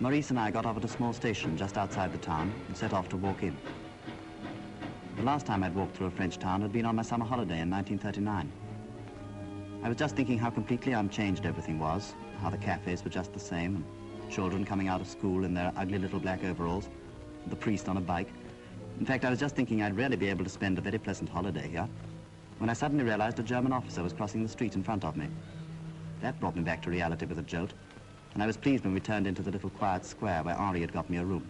Maurice and I got off at a small station just outside the town and set off to walk in. The last time I'd walked through a French town had been on my summer holiday in 1939. I was just thinking how completely unchanged everything was, how the cafes were just the same, and children coming out of school in their ugly little black overalls, and the priest on a bike. In fact, I was just thinking I'd really be able to spend a very pleasant holiday here, when I suddenly realized a German officer was crossing the street in front of me. That brought me back to reality with a jolt, and I was pleased when we turned into the little quiet square where Henri had got me a room.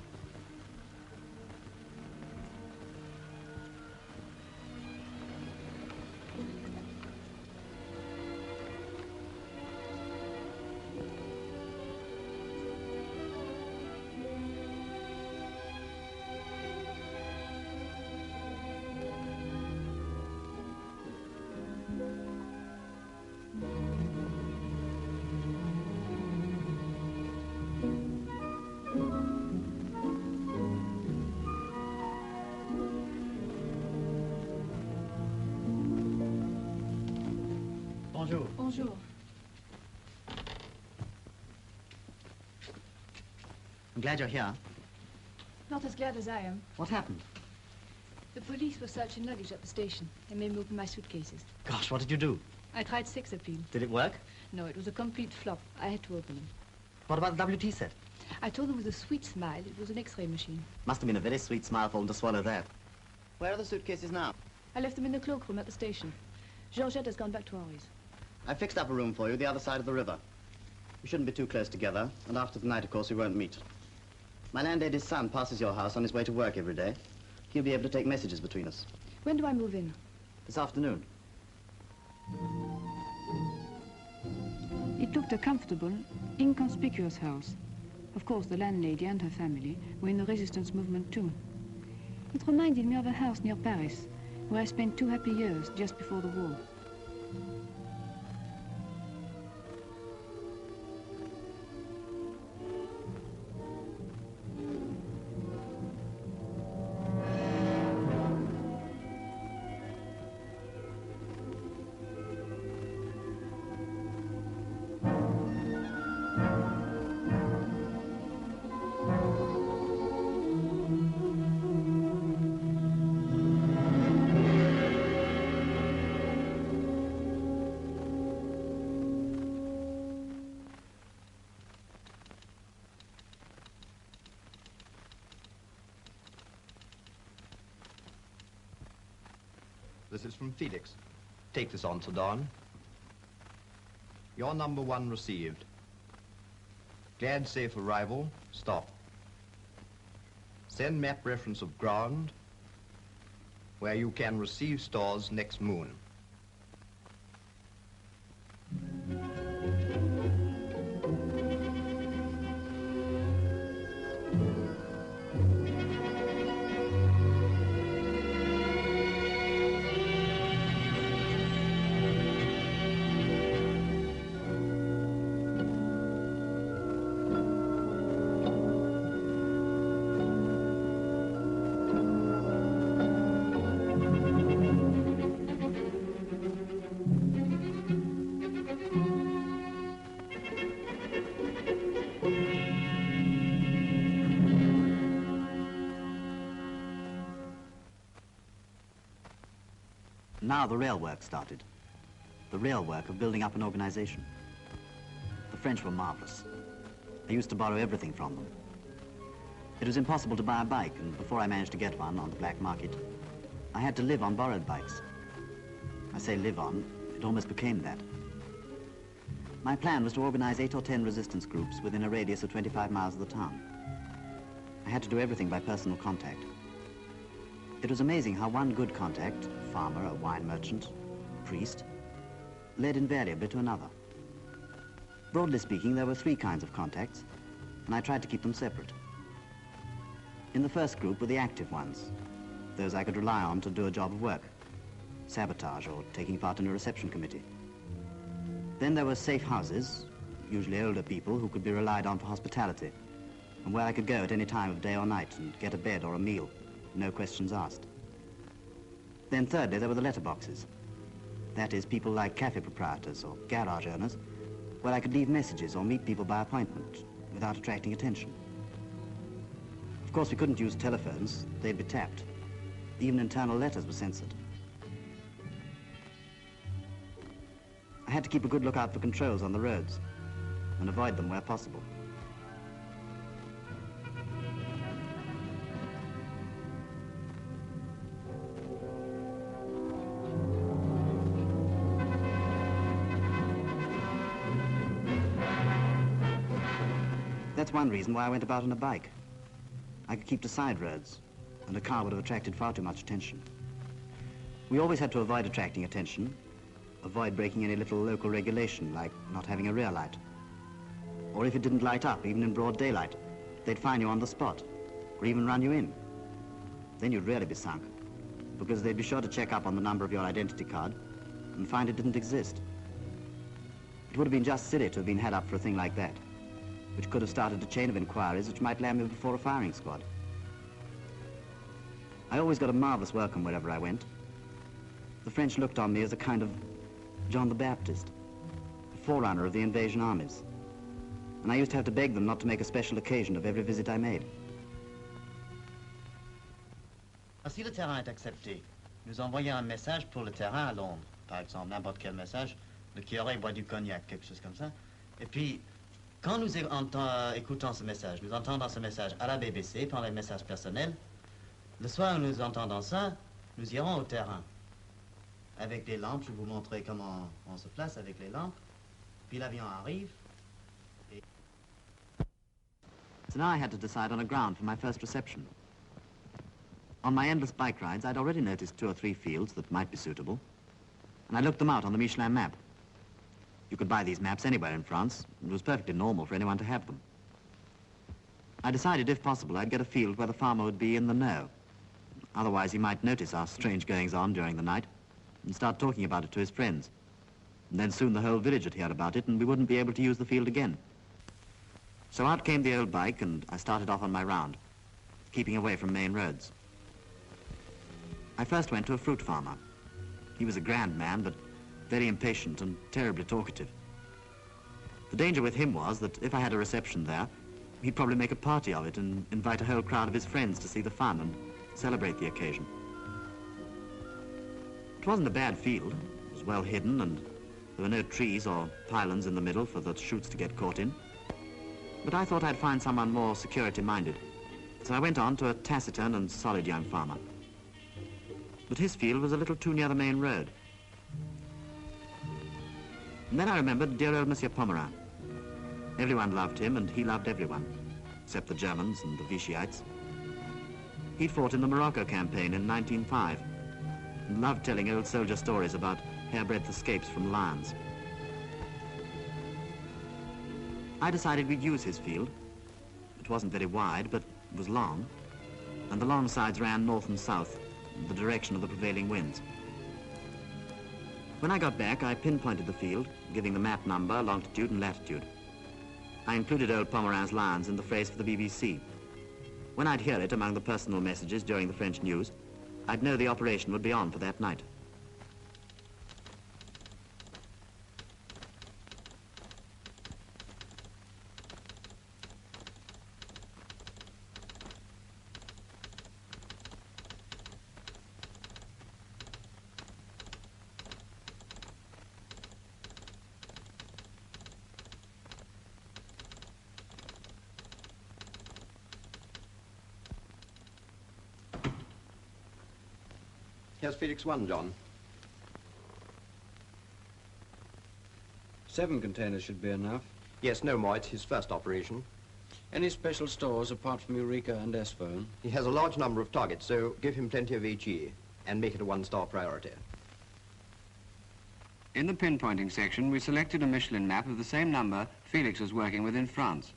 Bonjour. Bonjour. I'm glad you're here. Not as glad as I am. What happened? The police were searching luggage at the station. They made me open my suitcases. Gosh, what did you do? I tried sex appeal. Did it work? No, it was a complete flop. I had to open them. What about the WT set? I told them with a sweet smile it was an X-ray machine. Must have been a very sweet smile for them to swallow that. Where are the suitcases now? I left them in the cloakroom at the station. Georgette has gone back to Henri's. I fixed up a room for you the other side of the river. We shouldn't be too close together, and after the night, of course, we won't meet. My landlady's son passes your house on his way to work every day. He'll be able to take messages between us. When do I move in? This afternoon. It looked a comfortable, inconspicuous house. Of course, the landlady and her family were in the resistance movement too. It reminded me of a house near Paris, where I spent 2 happy years just before the war. This is from Felix. Take this on, Sir Don. Your number 1 received. Glad safe arrival. Stop. Send map reference of ground where you can receive stores next moon. Now the real work started. The real work of building up an organization. The French were marvelous. I used to borrow everything from them. It was impossible to buy a bike, and before I managed to get one on the black market, I had to live on borrowed bikes. I say live on, it almost became that. My plan was to organize 8 or 10 resistance groups within a radius of 25 miles of the town. I had to do everything by personal contact. It was amazing how one good contact, a farmer, a wine merchant, a priest, led invariably to another. Broadly speaking, there were 3 kinds of contacts, and I tried to keep them separate. In the first group were the active ones, those I could rely on to do a job of work, sabotage or taking part in a reception committee. Then there were safe houses, usually older people who could be relied on for hospitality, and where I could go at any time of day or night and get a bed or a meal, no questions asked. Then thirdly, there were the letterboxes. That is, people like cafe proprietors or garage owners, where I could leave messages or meet people by appointment without attracting attention. course, we couldn't use telephones. They'd be tapped. Even internal letters were censored. I had to keep a good lookout for controls on the roads and avoid them where possible. That's one reason why I went about on a bike. I could keep to side roads, and a car would have attracted far too much attention. We always had to avoid attracting attention, avoid breaking any little local regulation, like not having a rear light. Or if it didn't light up, even in broad daylight, they'd fine you on the spot, or even run you in. Then you'd really be sunk, because they'd be sure to check up on the number of your identity card and find it didn't exist. It would have been just silly to have been had up for a thing like that, which could have started a chain of inquiries which might land me before a firing squad. I always got a marvelous welcome wherever I went. The French looked on me as a kind of John the Baptist, a forerunner of the invasion armies. And I used to have to beg them not to make a special occasion of every visit I made. Si le terrain est accepté, nous envoyons un message pour le terrain à Londres. Par exemple, n'importe quel message, le qui aurait boit du cognac, quelque chose comme ça. Et puis, quand nous écoutons ce message, nous entendons ce message à la BBC, par les messages personnels, le soir où nous entendons ça, nous irons au terrain. Avec des lampes, je vous montrerai comment on se place avec les lampes. Puis l'avion arrive. So now I had to decide on a ground for my first reception. On my endless bike rides, I'd already noticed 2 or 3 fields that might be suitable, and I looked them out on the Michelin map. You could buy these maps anywhere in France. It was perfectly normal for anyone to have them. I decided, if possible, I'd get a field where the farmer would be in the know. Otherwise, he might notice our strange goings-on during the night and start talking about it to his friends. And then soon the whole village would hear about it, and we wouldn't be able to use the field again. So out came the old bike, and I started off on my round, keeping away from main roads. I first went to a fruit farmer. He was a grand man, but very impatient and terribly talkative. The danger with him was that if I had a reception there, he'd probably make a party of it and invite a whole crowd of his friends to see the fun and celebrate the occasion. It wasn't a bad field. It was well hidden, and there were no trees or pylons in the middle for the shoots to get caught in. But I thought I'd find someone more security-minded, so I went on to a taciturn and solid young farmer. But his field was a little too near the main road. And then I remembered dear old Monsieur Pomerin. Everyone loved him, and he loved everyone, except the Germans and the Vichy'ites. He'd fought in the Morocco campaign in 1905, and loved telling old soldier stories about hairbreadth escapes from lions. I decided we'd use his field. It wasn't very wide, but it was long, and the long sides ran north and south, in the direction of the prevailing winds. When I got back, I pinpointed the field, giving the map number, longitude, and latitude. I included old Pomerin's lines in the phrase for the BBC. When I'd hear it among the personal messages during the French news, I'd know the operation would be on for that night. Here's Felix 1, John. 7 containers should be enough. Yes, no more. It's his first operation. Any special stores apart from Eureka and S-Phone? He has a large number of targets, so give him plenty of HE and make it a 1-star priority. In the pinpointing section, we selected a Michelin map of the same number Felix was working with in France.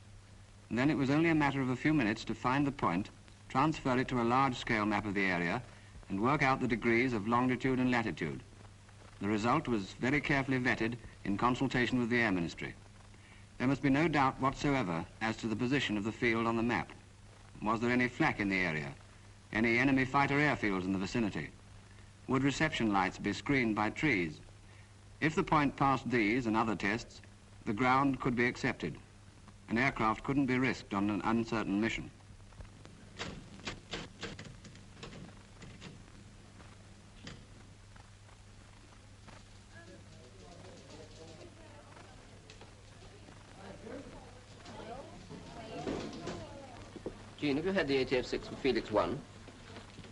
And then it was only a matter of a few minutes to find the point, transfer it to a large-scale map of the area, and work out the degrees of longitude and latitude. The result was very carefully vetted in consultation with the Air Ministry. There must be no doubt whatsoever as to the position of the field on the map. Was there any flak in the area? Any enemy fighter airfields in the vicinity? Would reception lights be screened by trees? If the point passed these and other tests, the ground could be accepted. An aircraft couldn't be risked on an uncertain mission. Jean, have you had the ATF-6 for Felix 1?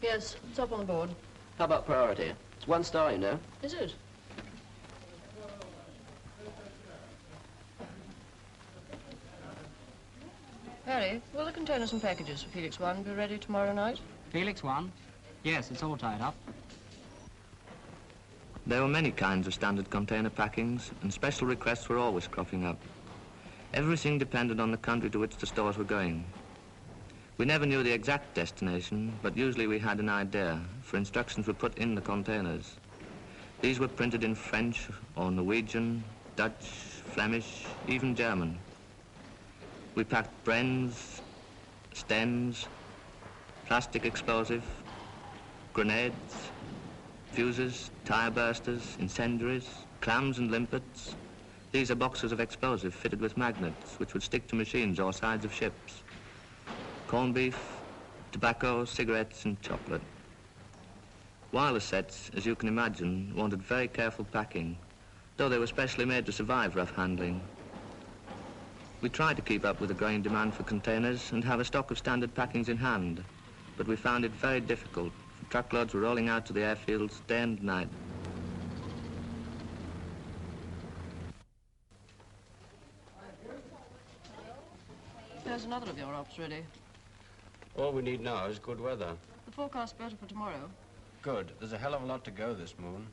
Yes, it's up on the board. How about priority? It's 1 star, you know. Is it? Harry, will the containers and packages for Felix 1 be ready tomorrow night? Felix 1? Yes, it's all tied up. There were many kinds of standard container packings, and special requests were always cropping up. Everything depended on the country to which the stores were going. We never knew the exact destination, but usually we had an idea, for instructions were put in the containers. These were printed in French or Norwegian, Dutch, Flemish, even German. We packed Brens, stems, plastic explosive, grenades, fuses, tire bursters, incendiaries, clams and limpets. These are boxes of explosive fitted with magnets, which would stick to machines or sides of ships. Corned beef, tobacco, cigarettes and chocolate. Wireless sets, as you can imagine, wanted very careful packing, though they were specially made to survive rough handling. We tried to keep up with the growing demand for containers and have a stock of standard packings in hand, but we found it very difficult. Truckloads were rolling out to the airfields day and night. There's another of your ops ready. All we need now is good weather. The forecast's better for tomorrow. Good. There's a hell of a lot to go this moon.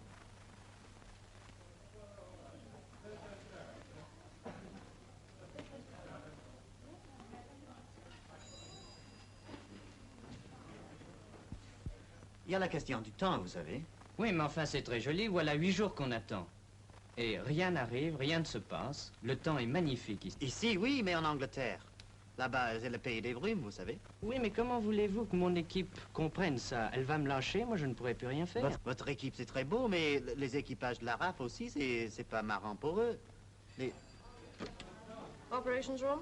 Il y a la question du temps, vous savez. Oui, mais enfin, c'est très joli. Voilà 8 jours qu'on attend. Et rien n'arrive, rien ne se passe. Le temps est magnifique ici. Ici, oui, mais en Angleterre. Là-bas, c'est le pays des brumes, vous savez. Oui, mais comment voulez-vous que mon équipe comprenne ça? Elle va me lâcher, moi je ne pourrai plus rien faire. Votre équipe, c'est très beau, mais les équipages de la RAF aussi, c'est pas marrant pour eux. Les... Operations room?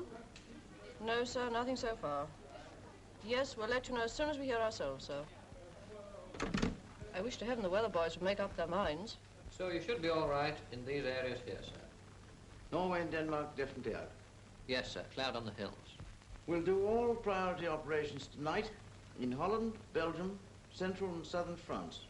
No, sir, nothing so far. Yes, we'll let you know as soon as we hear ourselves, sir. I wish to heaven the weather boys would make up their minds. So you should be all right in these areas here, sir. Norway and Denmark definitely out. Yes, sir. Cloud on the hills. We'll do all priority operations tonight in Holland, Belgium, central and southern France.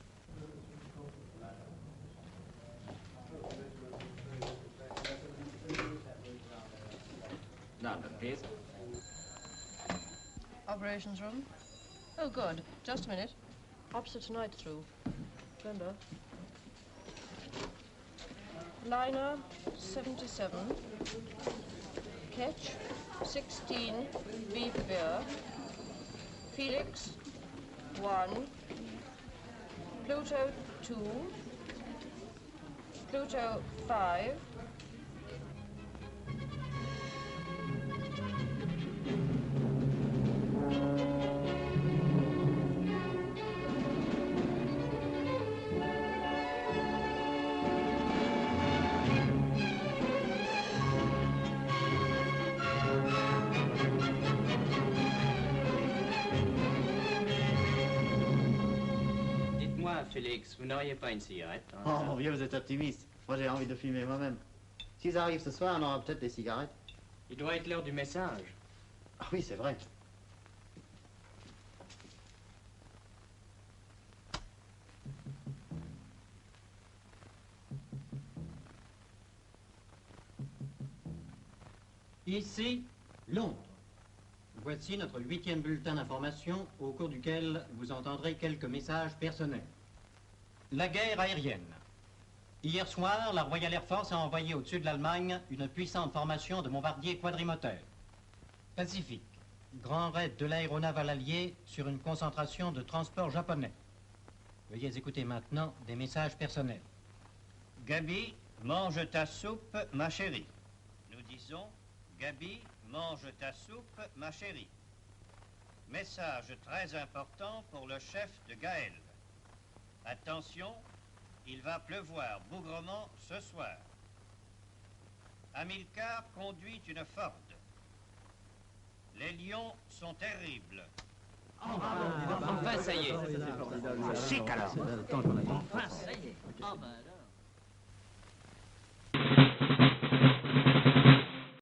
London, please. Operations room? Oh, good. Just a minute. Ops are tonight through. Remember. Liner 77. Ketch 16. Beef beer. Felix 1. Pluto 2. Pluto 5. Félix, vous n'auriez pas une cigarette? Hein, oh mon vieux, vous êtes optimiste. Moi j'ai envie de fumer moi-même. S'ils arrivent ce soir, on aura peut-être des cigarettes. Il doit être l'heure du message. Ah oui, c'est vrai. Ici, Londres. Voici notre 8e bulletin d'information au cours duquel vous entendrez quelques messages personnels. La guerre aérienne. Hier soir, la Royal Air Force a envoyé au-dessus de l'Allemagne une puissante formation de bombardiers quadrimoteurs. Pacifique. Grand raid de l'aéronaval allié sur une concentration de transports japonais. Veuillez écouter maintenant des messages personnels. Gabi, mange ta soupe, ma chérie. Nous disons, Gabi, mange ta soupe, ma chérie. Message très important pour le chef de Gaël. Attention, il va pleuvoir bougrement ce soir. Hamilcar conduit une Ford. Les lions sont terribles. Enfin, ça y est. Chic alors. Enfin, ça y est.